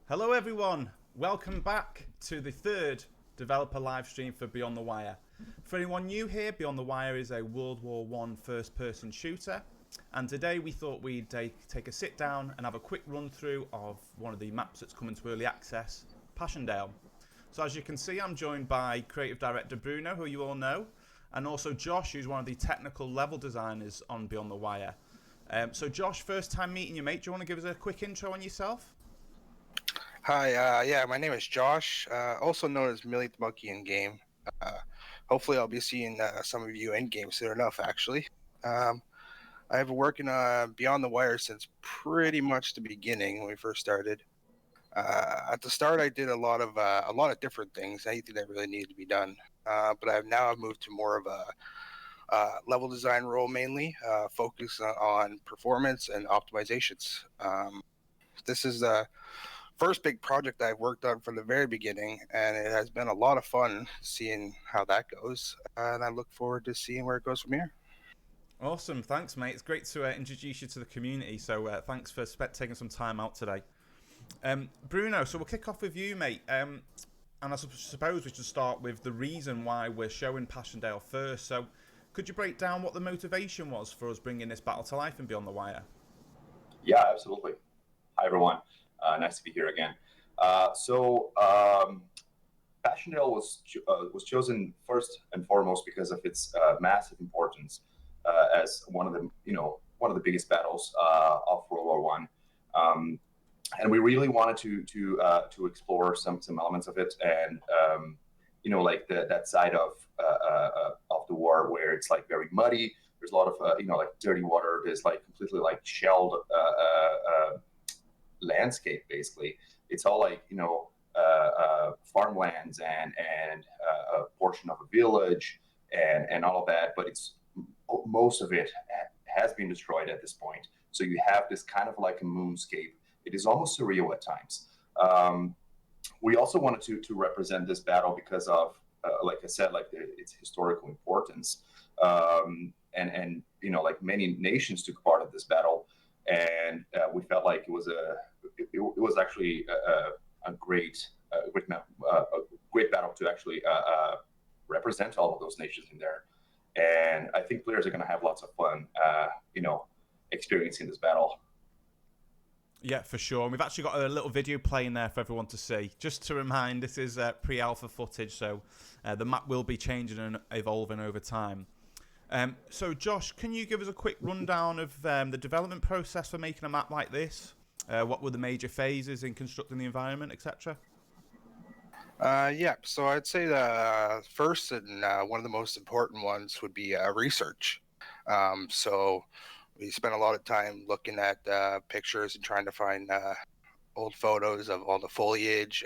Hello everyone, welcome back to the third developer live stream for Beyond the Wire. For anyone new here, Beyond the Wire is a World War I first-person shooter, and today we thought we'd take a sit down and have a quick run through of one of the maps that's come into early access, Passchendaele. So as you can see, I'm joined by creative director Bruno, who you all know, and also Josh, who's one of the technical level designers on Beyond the Wire. So Josh, first time meeting you, mate. Do you want to give us a quick intro on yourself? Hi, my name is Josh, also known as Millie the Monkey in game. Uh, Hopefully, I'll be seeing some of you in game soon enough. Actually, I've been working on Beyond the Wire since pretty much the beginning when we first started. At the start, I did a lot of different things, anything that really needed to be done. But I've moved to more of a level design role mainly, focus on performance and optimizations. This is the first big project I've worked on from the very beginning, and it has been a lot of fun seeing how that goes. And I look forward to seeing where it goes from here. Awesome, thanks, mate. It's great to introduce you to the community. So thanks for taking some time out today, Bruno. So we'll kick off with you, mate. And I suppose we should start with the reason why we're showing Passchendaele first. So, could you break down what the motivation was for us bringing this battle to life and Beyond the Wire? Yeah, absolutely. Hi, everyone. Nice to be here again. So, Passchendaele was chosen first and foremost because of its massive importance as one of the biggest battles of World War One. And we really wanted to explore some elements of it, and like that side of the war where it's like very muddy. There's a lot of like dirty water. There's like completely like shelled landscape. Basically, it's all like farmlands and a portion of a village and all of that. But it's most of it has been destroyed at this point. So you have this kind of like a moonscape. It is almost surreal at times. We also wanted to represent this battle because of, like I said, like its historical importance, and like many nations took part of this battle, and we felt like it was actually a great battle to actually represent all of those nations in there. And I think players are going to have lots of fun, experiencing this battle. Yeah, for sure. And we've actually got a little video playing there for everyone to see. Just to remind, this is pre-alpha footage, so the map will be changing and evolving over time. So, Josh, can you give us a quick rundown of the development process for making a map like this? What were the major phases in constructing the environment, etc.? Yeah, so I'd say the first and one of the most important ones would be research. So we spent a lot of time looking at pictures and trying to find old photos of all the foliage,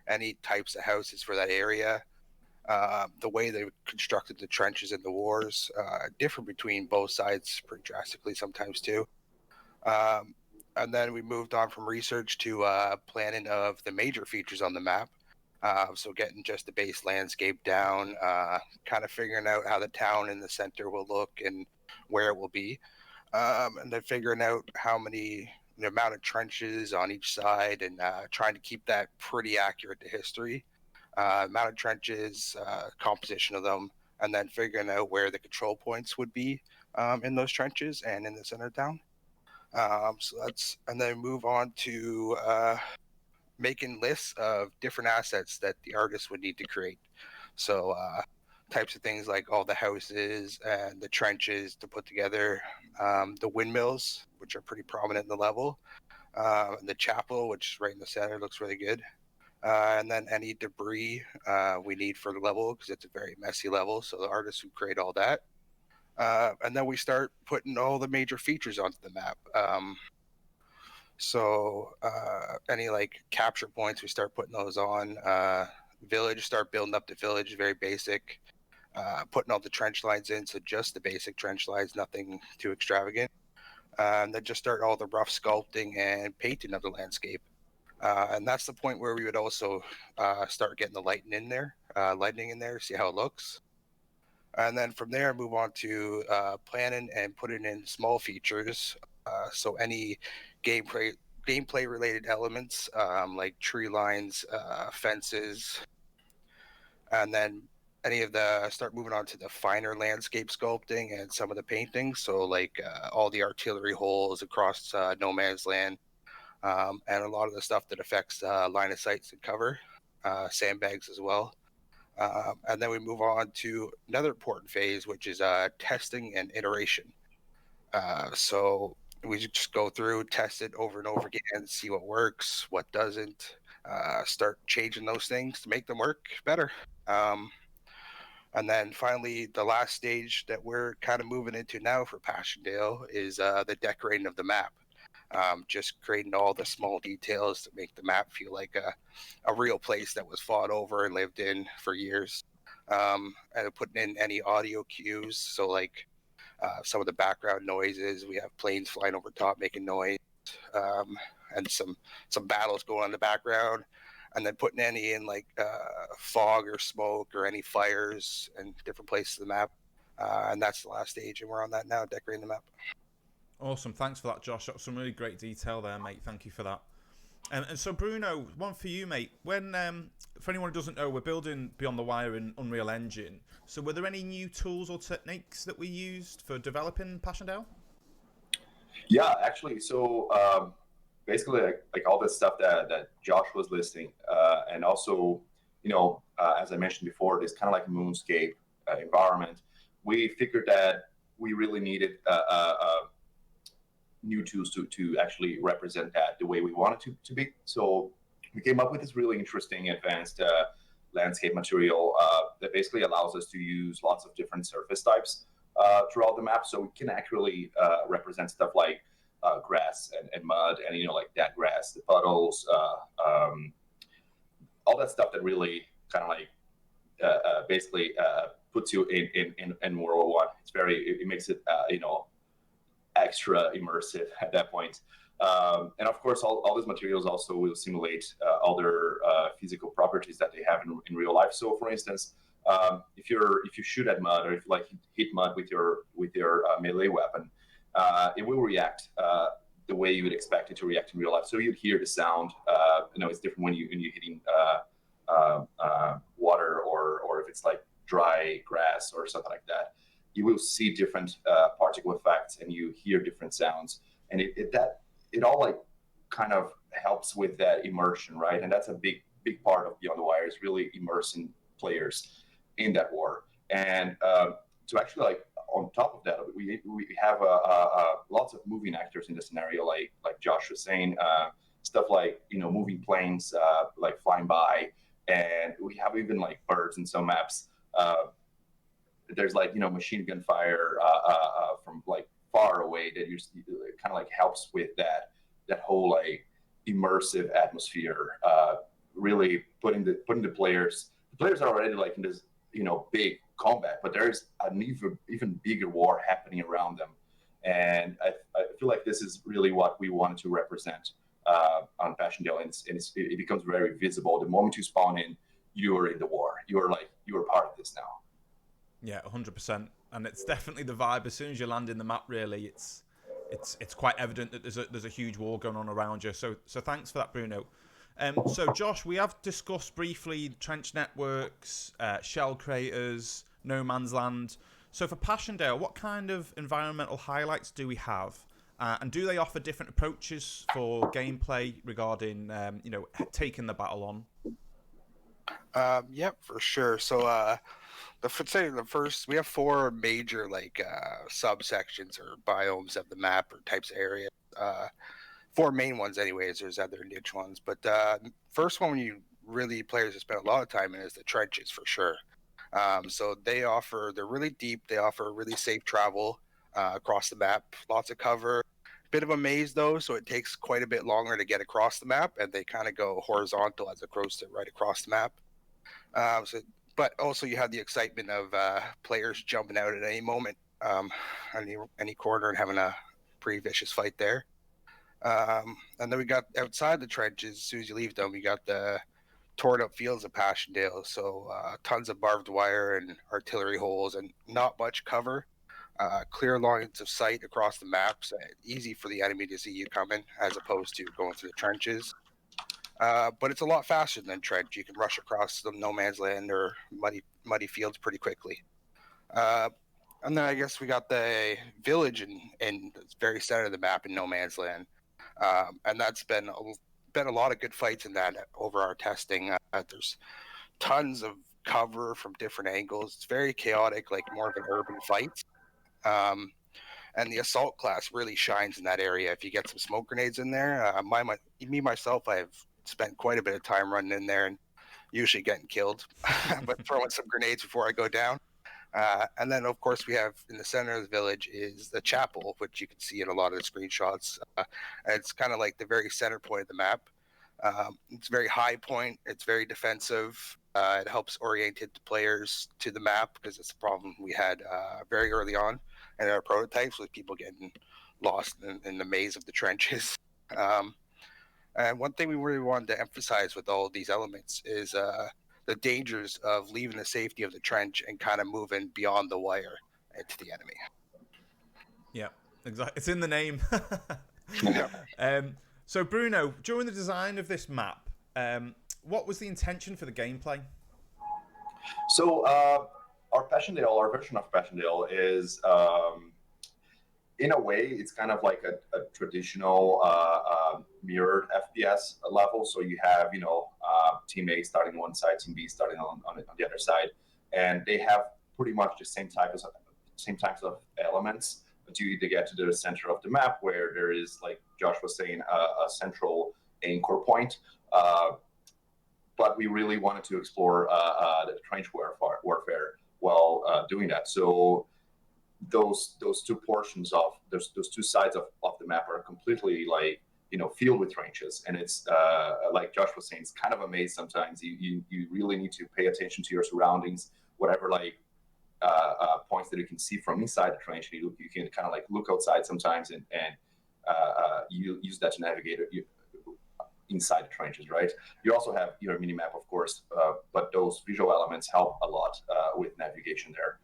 any types of houses for that area. The way they constructed the trenches in the wars different between both sides pretty drastically sometimes too. Um, and then we moved on from research to planning of the major features on the map. So getting just the base landscape down, kind of figuring out how the town in the center will look and where it will be, and then figuring out the amount of trenches on each side, and trying to keep that pretty accurate to history. Amount of trenches, composition of them, and then figuring out where the control points would be in those trenches and in the center of town. And then move on to making lists of different assets that the artist would need to create. So types of things like all the houses and the trenches to put together, the windmills, which are pretty prominent in the level, the chapel, which is right in the center, looks really good. And then any debris we need for the level, because it's a very messy level. So the artists would create all that. And then we start putting all the major features onto the map. So any like capture points, we start putting those on. Village, start building up the village, very basic. Putting all the trench lines in, so just the basic trench lines, nothing too extravagant. And then just start all the rough sculpting and painting of the landscape. And that's the point where we would also start getting the lightning in there, see how it looks. And then from there, move on to planning and putting in small features. So any gameplay gameplay related elements, like tree lines, fences, and then start moving on to the finer landscape sculpting and some of the paintings. So like all the artillery holes across no man's land, and a lot of the stuff that affects line of sights and cover, sandbags as well. And then we move on to another important phase, which is testing and iteration. So we just go through, test it over and over again, see what works, what doesn't, start changing those things to make them work better. And then finally, the last stage that we're kind of moving into now for Passchendaele is the decorating of the map. Just creating all the small details to make the map feel like a real place that was fought over and lived in for years. And putting in any audio cues. So like some of the background noises, we have planes flying over top making noise, and some battles going on in the background. And then putting any in like fog or smoke or any fires in different places of the map. And that's the last stage, and we're on that now, decorating the map. Awesome. Thanks for that, Josh. That's some really great detail there, mate. Thank you for that. And so, Bruno, one for you, mate. When, for anyone who doesn't know, we're building Beyond the Wire in Unreal Engine. So were there any new tools or techniques that we used for developing Passchendaele? Yeah, actually. So basically, like all the stuff that Josh was listing, and also, as I mentioned before, this kind of like moonscape environment, we figured that we really needed new tools to actually represent that the way we want it to be. So we came up with this really interesting advanced landscape material that basically allows us to use lots of different surface types throughout the map. So we can actually represent stuff like grass and mud and, like that grass, the puddles, all that stuff that really kind of like basically puts you in World War I. It makes it, extra immersive at that point. And of course, all these materials also will simulate other physical properties that they have in real life. So, for instance, if you shoot at mud, or if you like hit mud with your melee weapon, it will react the way you would expect it to react in real life. So you'd hear the sound. It's different when you're hitting water, or if it's like dry grass or something like that. You will see different particle effects, and you hear different sounds, and it all like kind of helps with that immersion, right? And that's a big part of Beyond the Wire, is really immersing players in that war. And to actually, like, on top of that, we have lots of moving actors in the scenario, like Josh was saying, stuff like moving planes like flying by, and we have even like birds in some maps. There's like machine gun fire from like far away that kind of like helps with that whole like immersive atmosphere. Really putting the players are already like in this big combat, but there's an even bigger war happening around them, and I feel like this is really what we wanted to represent on Passchendaele, and it becomes very visible the moment you spawn in. You are in the war. You are part of this now. Yeah, 100%, and it's definitely the vibe. As soon as you land in the map, really, it's quite evident that there's a huge war going on around you. So thanks for that, Bruno. So Josh, we have discussed briefly trench networks, shell craters, no man's land. So for Passchendaele, what kind of environmental highlights do we have, and do they offer different approaches for gameplay regarding taking the battle on? Yep, for sure. So we have 4 major like subsections or biomes of the map or types of areas. 4 main ones, anyways. There's other niche ones, but first one players have spent a lot of time in is the trenches for sure. So they're really deep. They offer really safe travel across the map, lots of cover. Bit of a maze though, so it takes quite a bit longer to get across the map, and they kind of go horizontal as opposed to right across the map. But also you have the excitement of players jumping out at any moment, any corner, and having a pretty vicious fight there. And then we got outside the trenches. As soon as you leave them, we got the torn up fields of Passchendaele. So tons of barbed wire and artillery holes, and not much cover. clear lines of sight across the map, so easy for the enemy to see you coming, as opposed to going through the trenches. But it's a lot faster than trench. You can rush across the no man's land or muddy fields pretty quickly. And then I guess we got the village in the very center of the map in no man's land, and that's been a lot of good fights in that over our testing. There's tons of cover from different angles. It's very chaotic, like more of an urban fight. And the assault class really shines in that area. If you get some smoke grenades in there, myself, I've spent quite a bit of time running in there and usually getting killed, but throwing some grenades before I go down. And then, of course, we have in the center of the village is the chapel, which you can see in a lot of the screenshots. It's kind of like the very center point of the map. It's a very high point. It's very defensive. It helps orientate the players to the map, because it's a problem we had very early on in our prototypes, with people getting lost in the maze of the trenches. And one thing we really wanted to emphasize with all of these elements is the dangers of leaving the safety of the trench and kind of moving beyond the wire into the enemy. Yeah, exactly. It's in the name. Yeah. So Bruno, during the design of this map, what was the intention for the gameplay? So our version of Passchendaele is, in a way, it's kind of like a traditional mirrored FPS level. So you have, team A starting on one side, team B starting on the other side, and they have pretty much the same types of elements until you get to the center of the map, where there is, like Josh was saying, a central anchor point. But we really wanted to explore the trench warfare while doing that. So those two portions of those two sides of the map are completely filled with trenches, and it's like Josh was saying, it's kind of a maze sometimes. You really need to pay attention to your surroundings, whatever points that you can see from inside the trench. You can kind of look outside sometimes and you use that to navigate inside the trenches, right? You also have your mini map, of course, but those visual elements help a lot with navigation there.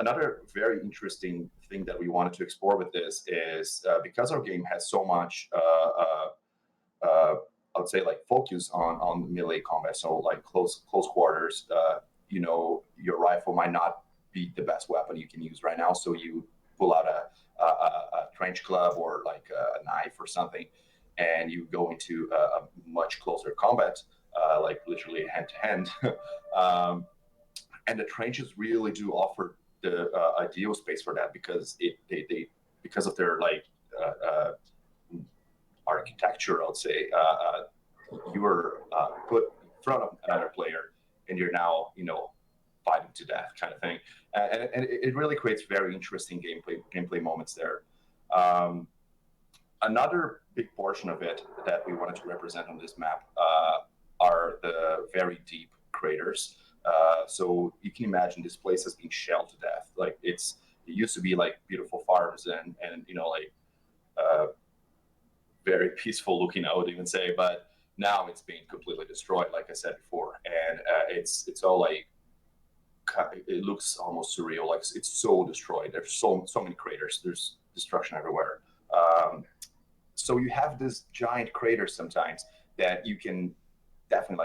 Another very interesting thing that we wanted to explore with this is because our game has so much, I would say, focus on melee combat, so close quarters. Your rifle might not be the best weapon you can use right now, so you pull out a trench club or a knife or something, and you go into a much closer combat, literally hand to hand. And the trenches really do offer the ideal space for that, because because of their architecture, I would say. You were put in front of another player, and you're now fighting to death, kind of thing, and it really creates very interesting gameplay moments there. Another big portion of it that we wanted to represent on this map are the very deep craters. So you can imagine this place has been shelled to death. It used to be beautiful farms and very peaceful looking, I would even say, but now it's being completely destroyed, like I said before, and it's all it looks almost surreal. It's so destroyed. There's so many craters. There's destruction everywhere. So you have this giant craters sometimes that you can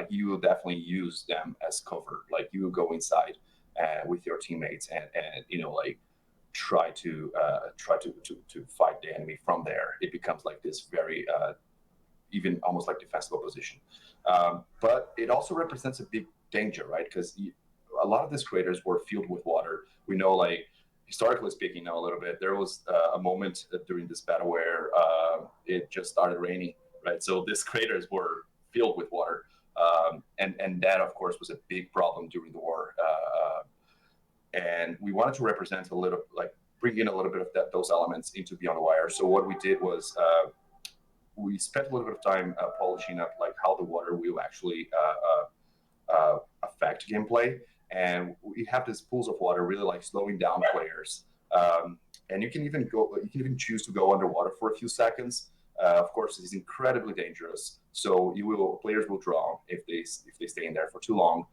you will definitely use them as cover. You will go inside with your teammates and try to fight the enemy from there. It becomes this very even almost defensible position. But it also represents a big danger, right? Because a lot of these craters were filled with water. We know, historically speaking, now a little bit, there was a moment during this battle where it just started raining, right? So these craters were filled with water. And that, of course, was a big problem during the war. And we wanted to represent a little, bring in a little bit of those elements into Beyond the Wire. So what we did was we spent a little bit of time polishing up how the water will actually affect gameplay. And we have these pools of water really slowing down players. And you can even choose to go underwater for a few seconds. Of course, it's incredibly dangerous. So players will drown if they stay in there for too long.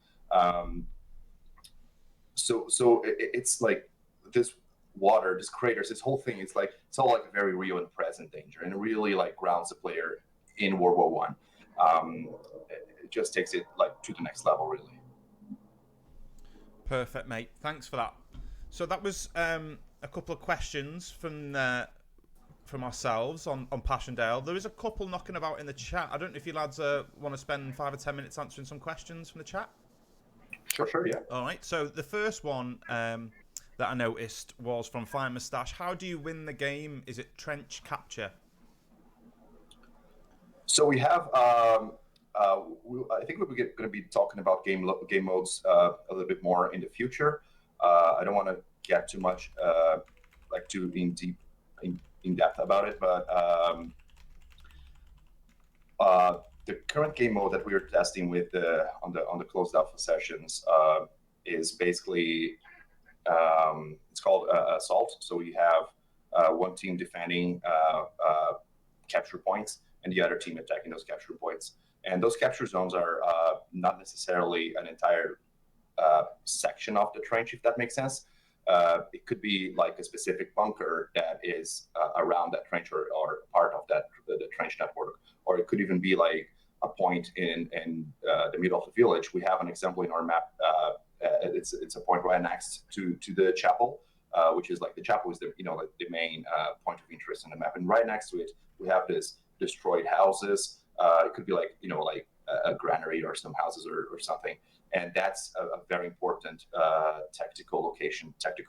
So it's this water, these craters, this whole thing, it's all like a very real and present danger, and it really like grounds the player in World War One. It just takes it like to the next level, really. Perfect, mate. Thanks for that. So that was a couple of questions from ourselves on Passchendaele. There is a couple knocking about in the chat. I don't know if you lads want to spend 5 or 10 minutes answering some questions from the chat. Sure, yeah. All right. So the first one that I noticed was from Fire Moustache. How do you win the game? Is it trench capture? So we have. I think we're going to be talking about game modes a little bit more in the future. I don't want to get too much too in depth about it, but the current game mode that we are testing with on the closed alpha sessions is basically it's called assault. So we have one team defending capture points and the other team attacking those capture points. And those capture zones are not necessarily an entire section of the trench, if that makes sense. It could be like a specific bunker that is around that trench or part of the trench network, or it could even be like a point in the middle of the village. We have an example in our map. It's a point right next to the chapel, which is like the chapel is the main point of interest in the map, and right next to it we have this destroyed houses. It could be like a granary or some houses or something. And that's a very important tactical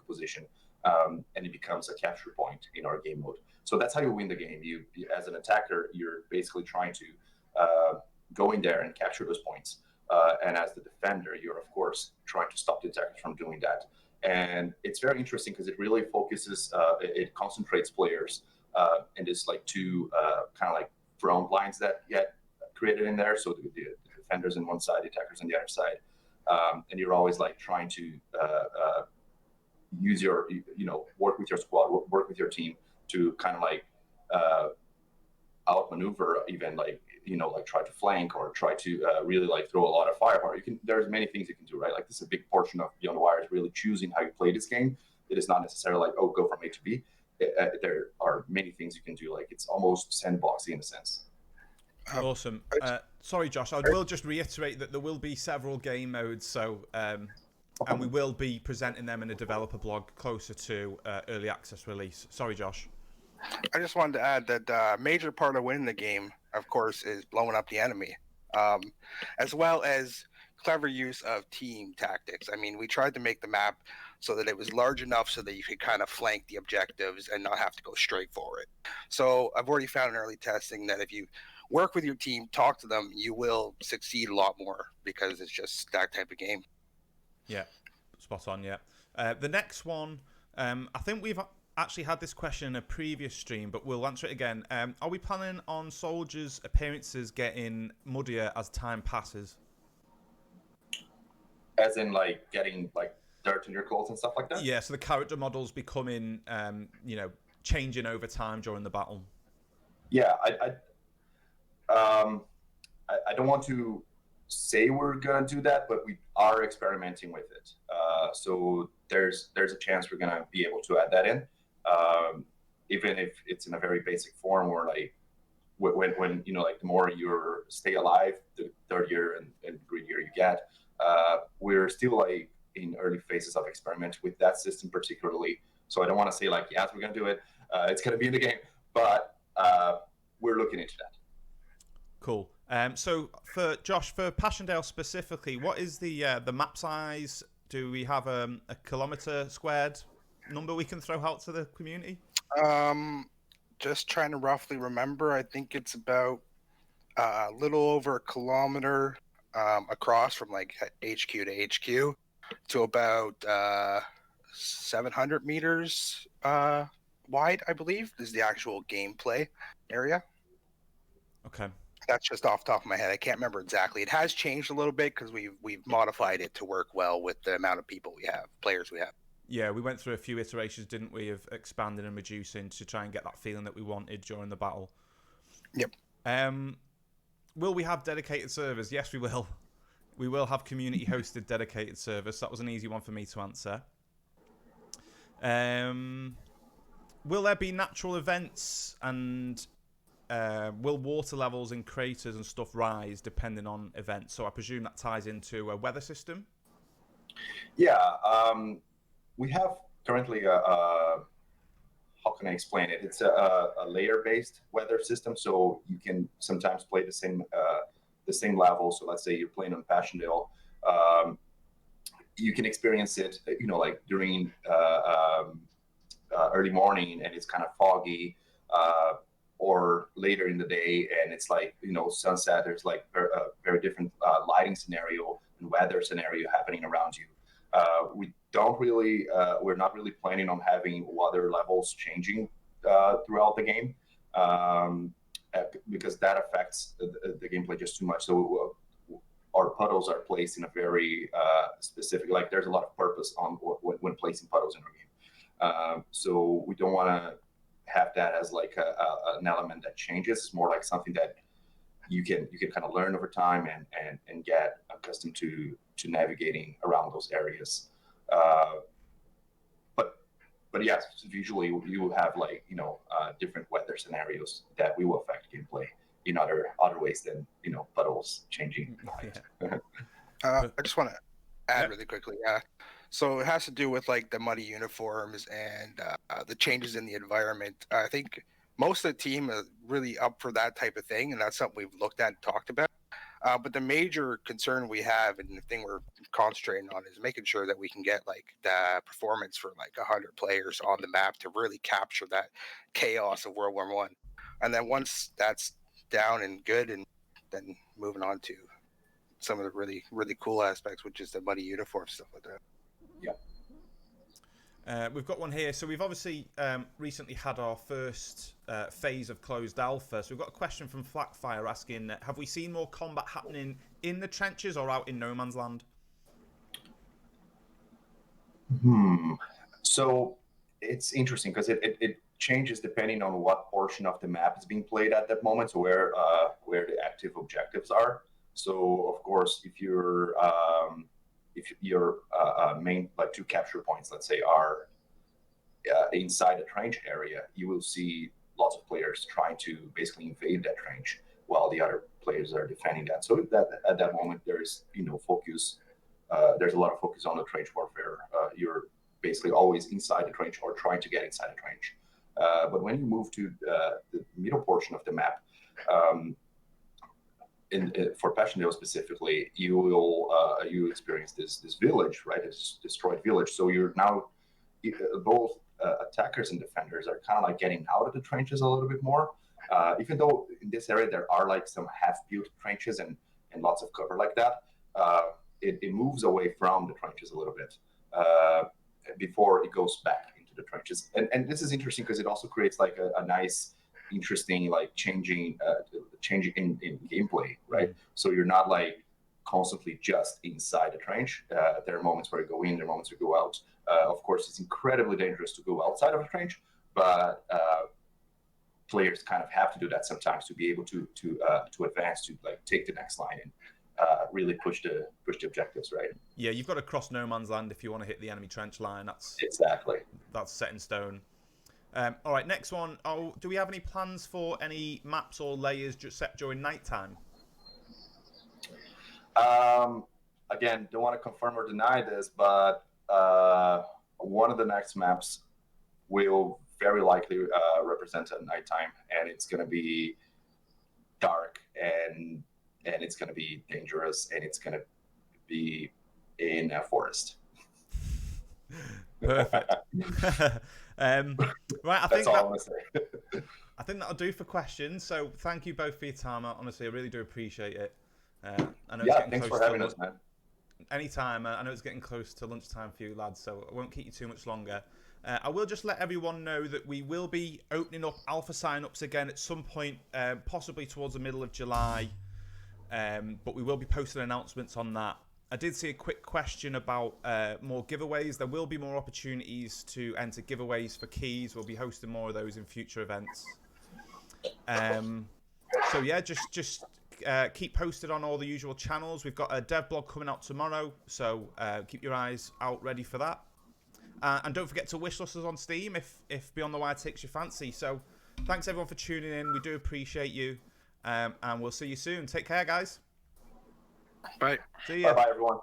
position, and it becomes a capture point in our game mode. So that's how you win the game. You as an attacker, you're basically trying to go in there and capture those points. And as the defender, you're of course trying to stop the attackers from doing that. And it's very interesting because it really focuses, it concentrates players in this like two kind of like front lines that get created in there. So the defenders on one side, the attackers on the other side. And you're always like trying to use your, work with your squad, work with your team to kind of like outmaneuver, even like try to flank or try to really like throw a lot of firepower. There's many things you can do, right? Like this is a big portion of Beyond the Wire is really choosing how you play this game. It is not necessarily like, go from A to B. There are many things you can do. Like it's almost sandboxy in a sense. Awesome. Sorry, Josh. I will just reiterate that there will be several game modes. So, and we will be presenting them in a developer blog closer to early access release. Sorry, Josh. I just wanted to add that a major part of winning the game, of course, is blowing up the enemy, as well as clever use of team tactics. I mean, we tried to make the map so that it was large enough so that you could kind of flank the objectives and not have to go straight for it. So I've already found in early testing that if you work with your team, talk to them, you will succeed a lot more because it's just that type of game. Yeah, spot on, yeah. The next one, I think we've actually had this question in a previous stream, but we'll answer it again. Are we planning on soldiers' appearances getting muddier as time passes? As in like getting like dirt in your clothes and stuff like that? Yeah, so the character models becoming, changing over time during the battle. Yeah, I don't want to say we're gonna do that, but we are experimenting with it. So there's a chance we're gonna be able to add that in, even if it's in a very basic form, or like when like the more you stay alive, the dirtier and grittier you get. We're still like in early phases of experiment with that system particularly. So I don't want to say like, yes, we're gonna do it. It's gonna be in the game, but we're looking into that. Cool. So for Josh, for Passchendaele specifically, what is the map size? Do we have a kilometer squared number we can throw out to the community? Just trying to roughly remember. I think it's about a little over a kilometer across from like HQ to HQ to about 700 meters wide, I believe, is the actual gameplay area. Okay. That's just off the top of my head. I can't remember exactly. It has changed a little bit because we've modified it to work well with the amount of people we have, players we have. Yeah, we went through a few iterations, didn't we, of expanding and reducing to try and get that feeling that we wanted during the battle. Yep. Will we have dedicated servers? Yes, we will. We will have community-hosted dedicated servers. That was an easy one for me to answer. Will there be natural events, and will water levels in craters and stuff rise depending on events? So I presume that ties into a weather system. Yeah, we have currently how can I explain it? It's a layer-based weather system, so you can sometimes play the same level. So let's say you're playing on Passchendaele, you can experience it, like during early morning and it's kind of foggy, or later in the day and it's like sunset. There's like very different lighting scenario and weather scenario happening around you. We're not really planning on having water levels changing throughout the game, because that affects the gameplay just too much. So our puddles are placed in a very specific, like there's a lot of purpose on when placing puddles in our game. So we don't want to have that as like an element that changes. It's more like something that you can kind of learn over time and get accustomed to navigating around those areas. But yes, usually you will have like different weather scenarios that will affect gameplay in other ways than puddles changing height. I just want to add really quickly. So it has to do with like the muddy uniforms and the changes in the environment. I think most of the team are really up for that type of thing, and that's something we've looked at and talked about. But the major concern we have, and the thing we're concentrating on, is making sure that we can get like the performance for like 100 players on the map to really capture that chaos of World War One. And then once that's down and good, and then moving on to some of the really, really cool aspects, which is the muddy uniform stuff like that. Yeah. We've got one here. So we've obviously recently had our first phase of closed alpha. So we've got a question from Flatfire asking, have we seen more combat happening in the trenches or out in no man's land? So it's interesting because it changes depending on what portion of the map is being played at that moment, so where the active objectives are. So of course, if your main like 2 capture points, let's say, are inside a trench area, you will see lots of players trying to basically invade that trench while the other players are defending that. So that at that moment there is focus. There's a lot of focus on the trench warfare. You're basically always inside the trench or trying to get inside the trench. But when you move to the middle portion of the map, for Passchendaele specifically, you will you experience this village, right? This destroyed village. So you're now both attackers and defenders are kind of like getting out of the trenches a little bit more. Even though in this area there are like some half-built trenches and lots of cover like that, it moves away from the trenches a little bit before it goes back into the trenches. And this is interesting because it also creates like a nice, interesting, like changing in gameplay, right? Mm-hmm. So you're not like constantly just inside the trench. There are moments where you go in, there are moments where you go out. Of course, it's incredibly dangerous to go outside of a trench, but players kind of have to do that sometimes to be able to advance, to like take the next line and really push the objectives, right? Yeah, you've got to cross no man's land if you want to hit the enemy trench line. That's set in stone. All right, next one. Do we have any plans for any maps or layers just set during nighttime? Again, don't want to confirm or deny this, but one of the next maps will very likely represent a nighttime, and it's going to be dark and it's going to be dangerous, and it's going to be in a forest. Perfect. Right, I think that'll do for questions. So thank you both for your time. Honestly, I really do appreciate it. I know it's getting thanks close for having us, man. Anytime. I know it's getting close to lunchtime for you lads, so I won't keep you too much longer. I will just let everyone know that we will be opening up alpha sign-ups again at some point, possibly towards the middle of July, but we will be posting announcements on that. I did see a quick question about more giveaways. There will be more opportunities to enter giveaways for keys. We'll be hosting more of those in future events. So yeah, just keep posted on all the usual channels. We've got a dev blog coming out tomorrow, so keep your eyes out ready for that. And don't forget to wishlist us on Steam if Beyond the Wire takes your fancy. So thanks everyone for tuning in. We do appreciate you. And we'll see you soon. Take care, guys. Bye. See ya. Bye, everyone.